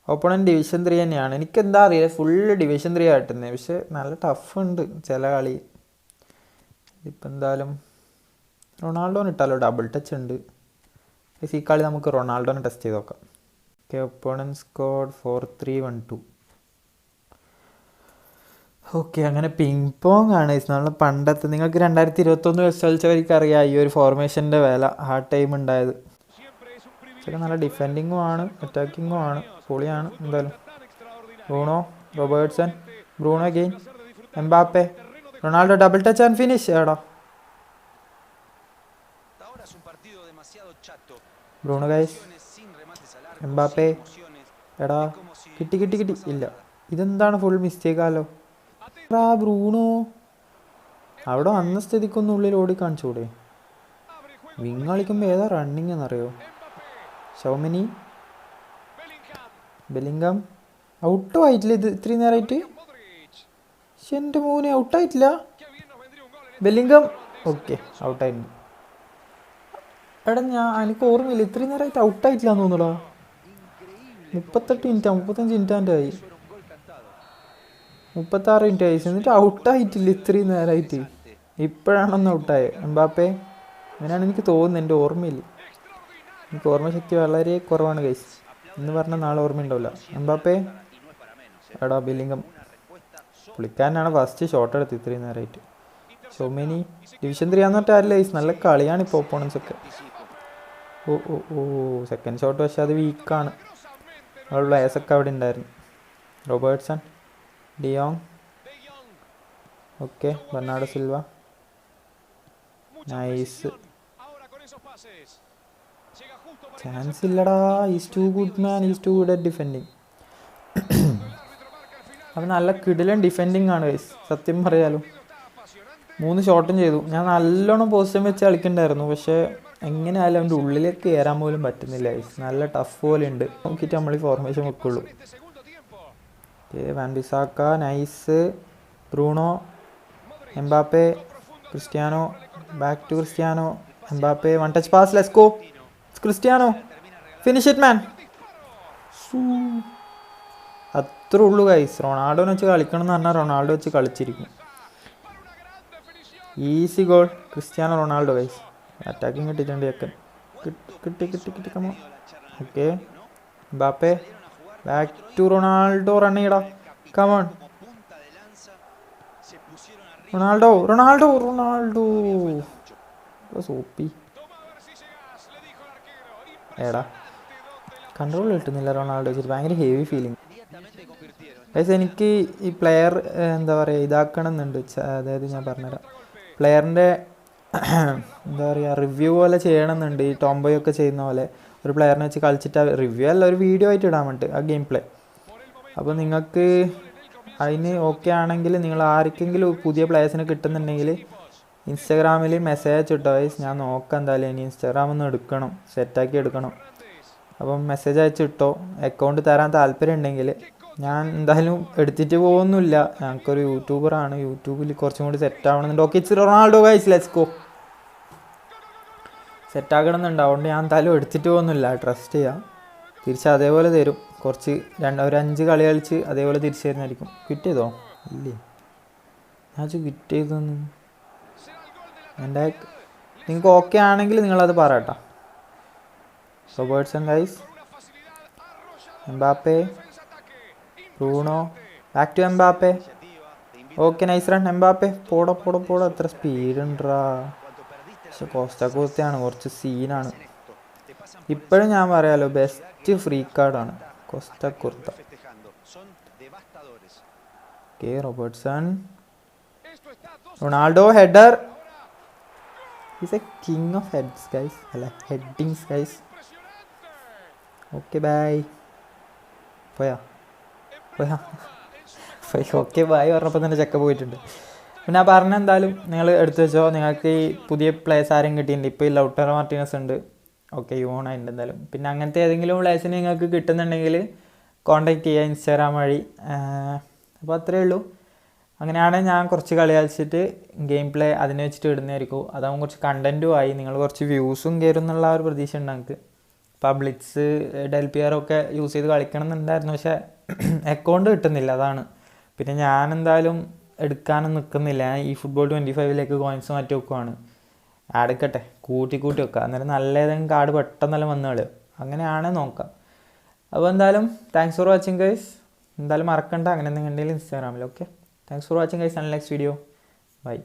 Opponent division 3 തന്നെയാണ്. എനിക്കെന്താ അറിയില്ല, ഫുള്ള് ഡിവിഷൻ 3 ആട്ടുന്നത്. പക്ഷെ നല്ല ടഫ് ഉണ്ട് ചില കളി. ഇപ്പം എന്തായാലും റൊണാൾഡോന് ഇട്ടാലോ, ഡബിൾ ടച്ച് ഉണ്ട്. ഈ കളി നമുക്ക് റൊണാൾഡോനെ ടെസ്റ്റ് ചെയ്ത് നോക്കാം. Okay, opponent squad 4-3-1-2. ഓക്കെ, അങ്ങനെ പിങ് പോങ് ആണ് നമ്മളെ പണ്ടത്തെ. നിങ്ങൾക്ക് 2021 വെച്ച് കളിച്ചവർക്ക് അറിയാം ഈ ഒരു ഫോർമേഷൻ്റെ വില. ഹാർഡ് ടൈം ഉണ്ടായത്. പക്ഷേ നല്ല ഡിഫെൻഡിങ്ങും ആണ് അറ്റാക്കിങ്ങും ആണ്. പൊളിയാണ് എന്തായാലും. Bruno, Robertson, Bruno gain, Mbappe, Ronaldo double touch and finish. എടാ ബ്രൂണോ ഗൈസ്, എംബാപ്പെ. എടാ കിട്ടി കിട്ടി കിട്ടി. ഇല്ല, ഇതെന്താണ് ഫുൾ മിസ്റ്റേക്കാലോ. എടാ ബ്രൂണോ അവിടെ വന്ന സ്ഥിതിക്കൊന്നും ഉള്ളിൽ ഓടി കാണിച്ചൂടെ? വിങ് കളിക്കുമ്പോൾ ഏതാ റണ്ണിങ് എന്നറിയോ? ഷൗമിനി, ബെല്ലിംഗം. ഔട്ടും ആയിട്ടില്ല ഇത് ഇത്രയും നേരമായിട്ട്. പക്ഷെ എൻ്റെ മോനെ ഔട്ടായിട്ടില്ല ബെല്ലിംഗം. ഓക്കെ, ഔട്ടായിരുന്നു. എടാ എനിക്ക് ഓർമ്മയില്ല, ഇത്രയും നേരമായിട്ട് ഔട്ടായിട്ടില്ല എന്ന് തോന്നുടാ. 38 മിനിറ്റാ, 35 മിനിറ്റാൻ്റെ ആയി, 36 മിനിറ്റ് ആയി. എന്നിട്ട് ഔട്ടായിട്ടില്ല ഇത്രയും നേരമായിട്ട്. ഇപ്പോഴാണൊന്ന് ഔട്ടായത് എംബാപ്പെ. അങ്ങനെയാണ് എനിക്ക് തോന്നുന്നത്, എൻ്റെ ഓർമ്മയില്ല. എനിക്ക് ഓർമ്മശക്തി വളരെ കുറവാണ് ഗൈസ്. എന്ന് പറഞ്ഞാൽ നാളെ ഓർമ്മയുണ്ടാവില്ല. എംബാപ്പെ. എടാ ബെല്ലിംഗം. പുള്ളിക്കാരനാണ് ഫസ്റ്റ് ഷോട്ട് എടുത്ത് ഇത്രയും നേരമായിട്ട്. ഷോമിനി ഡിവിഷൻ 3 ആണെന്ന് പറഞ്ഞിട്ട് ആരില്ല ഗൈസ്. നല്ല കളിയാണ് ഇപ്പോൾ ഓപ്പോണൻസ് ഒക്കെ. ഓ ഓ ഓ സെക്കൻഡ് ഷോട്ട് പക്ഷേ അത് വീക്കാണ്. അവൾ പ്ലേയേഴ്സൊക്കെ അവിടെ ഉണ്ടായിരുന്നു. Robertson, de Jong. Okay, Bernardo Silva. Nice. Chance ഇല്ലടാ. Is too good man, is too good at defending. അവൻ നല്ല കിടിലൻ ഡിഫെൻഡിങ് ആണ് ഗൈസ്, സത്യം പറയാലോ. 3 ഷോട്ടും ചെയ്തു. ഞാൻ നല്ലോണം പൊസിഷൻ വെച്ച് കളിക്കണ്ടായിരുന്നു, പക്ഷേ എങ്ങനെയായാലും അവൻ്റെ ഉള്ളിലേക്ക് കയറാൻ പോലും പറ്റുന്നില്ല ഗൈസ്. നല്ല ടഫ് പോലെ ഉണ്ട്. നോക്കിയിട്ട് നമ്മൾ ഈ ഫോർമേഷൻ വെക്കുള്ളൂ. Okay, Wan Bissaka, nice. Bruno, Mbappe, Cristiano. Back to Cristiano, Mbappe. One touch pass, let's go. Cristiano, finish it man. അത്രേ ഉള്ളൂ ഗൈസ്. റൊണാൾഡോനെ വെച്ച് കളിക്കണം എന്ന് പറഞ്ഞാൽ റൊണാൾഡോ വെച്ച് കളിച്ചിരിക്കും. Easy goal Cristiano Ronaldo guys. Attacking കിട്ടിയിട്ടുണ്ട് ചെക്കൻ. കിട്ടി കിട്ടി കിട്ടി come on. Okay, Mbappe. Back to Ronaldo. Run ചെയ്യടാ, കമോൺ. Ronaldo Ronaldo Ronaldo. സോപ്പി. എടാ കൺട്രോൾ കിട്ടുന്നില്ല റൊണാൾഡോ വെച്ചിട്ട്. ഭയങ്കര ഹെവി ഫീലിംഗ് ഗൈസ്. എനിക്ക് ഈ പ്ലെയർ എന്താ പറയുക ഇതാക്കണം എന്നുണ്ട്. അതായത് ഞാൻ പറഞ്ഞുതരാം, പ്ലെയറിൻ്റെ എന്താ പറയുക റിവ്യൂ പോലെ ചെയ്യണമെന്നുണ്ട്. ഈ ടോംബോയൊക്കെ ചെയ്യുന്ന പോലെ ഒരു പ്ലെയറിനെ വെച്ച് കളിച്ചിട്ട് റിവ്യൂ അല്ല, ഒരു വീഡിയോ ആയിട്ട് ഇടാൻ വേണ്ടി ആ ഗെയിം പ്ലേ. അപ്പോൾ നിങ്ങൾക്ക് അതിന് ഓക്കെ ആണെങ്കിൽ നിങ്ങൾ ആർക്കെങ്കിലും പുതിയ പ്ലേയേഴ്സിനെ കിട്ടുന്നുണ്ടെങ്കിൽ ഇൻസ്റ്റാഗ്രാമിൽ മെസ്സേജ് അയച്ചിട്ടോ ഗൈസ്. ഞാൻ നോക്കാം എന്തായാലും. ഇനി ഇൻസ്റ്റാഗ്രാമൊന്നും എടുക്കണം, സെറ്റാക്കി എടുക്കണം. അപ്പം മെസ്സേജ് അയച്ചിട്ടോ. അക്കൗണ്ട് തരാൻ താല്പര്യം ഉണ്ടെങ്കിൽ ഞാൻ എന്തായാലും എടുത്തിട്ട് പോകുന്നില്ല. ഞങ്ങൾക്കൊരു യൂട്യൂബറാണ്, യൂട്യൂബിൽ കുറച്ചും കൂടി സെറ്റ് ആവണമെന്നുണ്ട്. Okay, it's Ronaldo guys, let's go. സെറ്റാക്കണം എന്നുണ്ട്, അതുകൊണ്ട് ഞാൻ എന്തായാലും എടുത്തിട്ട് പോകുന്നില്ല. ട്രസ്റ്റ് ചെയ്യാം, തിരിച്ച് അതേപോലെ തരും. കുറച്ച് ഒരു 5 കളി കളിച്ച് അതേപോലെ തിരിച്ചു തരുന്നതായിരിക്കും. ക്വിറ്റ് ചെയ്തോ? ഇല്ലേ, ഞാൻ ക്വിറ്റ് ചെയ്തൊന്നും. എൻ്റെ നിങ്ങൾക്ക് ഓക്കെ ആണെങ്കിൽ നിങ്ങളത് പറയട്ടോ. Robertson guys, Mbappe, Bruno. Back to Mbappe. Okay, nice run Mbappe. പോടോ പോടോ പോടോ. എത്ര സ്പീഡ് ഉണ്ടാ. പക്ഷെ കോസ്റ്റയാണ്, കുറച്ച് സീനാണ്. ഇപ്പോഴും ഞാൻ പറയാലോ ബെസ്റ്റ് ഫ്രീ കാർഡാണ് കോസ്റ്റ കുർത്ത. Okay, Robertson, Ronaldo header. Is a king of heads guys, അല്ല ഹെഡിങ്സ് ഗൈസ്. Okay bye. പോയാ പോയാ ഓക്കെ ബൈ പറഞ്ഞപ്പോൾ തന്നെ ചെക്ക പോയിട്ടുണ്ട്. പിന്നെ ഞാൻ പറഞ്ഞ എന്തായാലും നിങ്ങൾ എടുത്തു വെച്ചോ. നിങ്ങൾക്ക് ഈ പുതിയ പ്ലേയേഴ്സ് ആരും കിട്ടിയിട്ടുണ്ട്. ഇപ്പോൾ ഈ ലൗട്ടറോ മാർട്ടിനസ് ഉണ്ട്. ഓക്കെ, യൂൺ ആയിട്ടുണ്ട് എന്തായാലും. പിന്നെ അങ്ങനത്തെ ഏതെങ്കിലും പ്ലേയേഴ്സിന് നിങ്ങൾക്ക് കിട്ടുന്നുണ്ടെങ്കിൽ കോൺടാക്ട് ചെയ്യുക ഇൻസ്റ്റാഗ്രാം വഴി. അപ്പോൾ അത്രയേ ഉള്ളൂ. അങ്ങനെയാണെങ്കിൽ ഞാൻ കുറച്ച് കളി കളിച്ചിട്ട് ഗെയിം പ്ലേ അതിനെ വെച്ചിട്ട് ഇടുന്നതായിരിക്കും. അതാകുമ്പോൾ കുറച്ച് കണ്ടൻറ്റും ആയി, നിങ്ങൾ കുറച്ച് വ്യൂസും കയറും എന്നുള്ള ഒരു പ്രതീക്ഷ ഉണ്ട് ഞങ്ങൾക്ക്. പബ്ലിക്സ് ഡെൽപിയറൊക്കെ യൂസ് ചെയ്ത് കളിക്കണം എന്നുണ്ടായിരുന്നു. പക്ഷേ അക്കൗണ്ട് കിട്ടുന്നില്ല, അതാണ്. പിന്നെ ഞാൻ എന്തായാലും എടുക്കാനും നിൽക്കുന്നില്ല. ഈ ഫുട്ബോൾ 25 കോയിൻസ് മാറ്റി വെക്കുവാണ്. എടുക്കട്ടെ, കൂട്ടി വെക്കുക. അന്നേരം നല്ല ഏതെങ്കിലും കാർഡ് പെട്ടെന്നെല്ലാം വന്ന് കളയും. അങ്ങനെയാണെ നോക്കാം. അപ്പോൾ എന്തായാലും താങ്ക്സ് ഫോർ വാച്ചിങ് ഗൈസ്. എന്തായാലും മറക്കണ്ട അങ്ങനെ എന്തെങ്കിലും ഉണ്ടെങ്കിൽ ഇൻസ്റ്റാഗ്രാമിൽ. Okay, thanks for watching guys. Next video. By.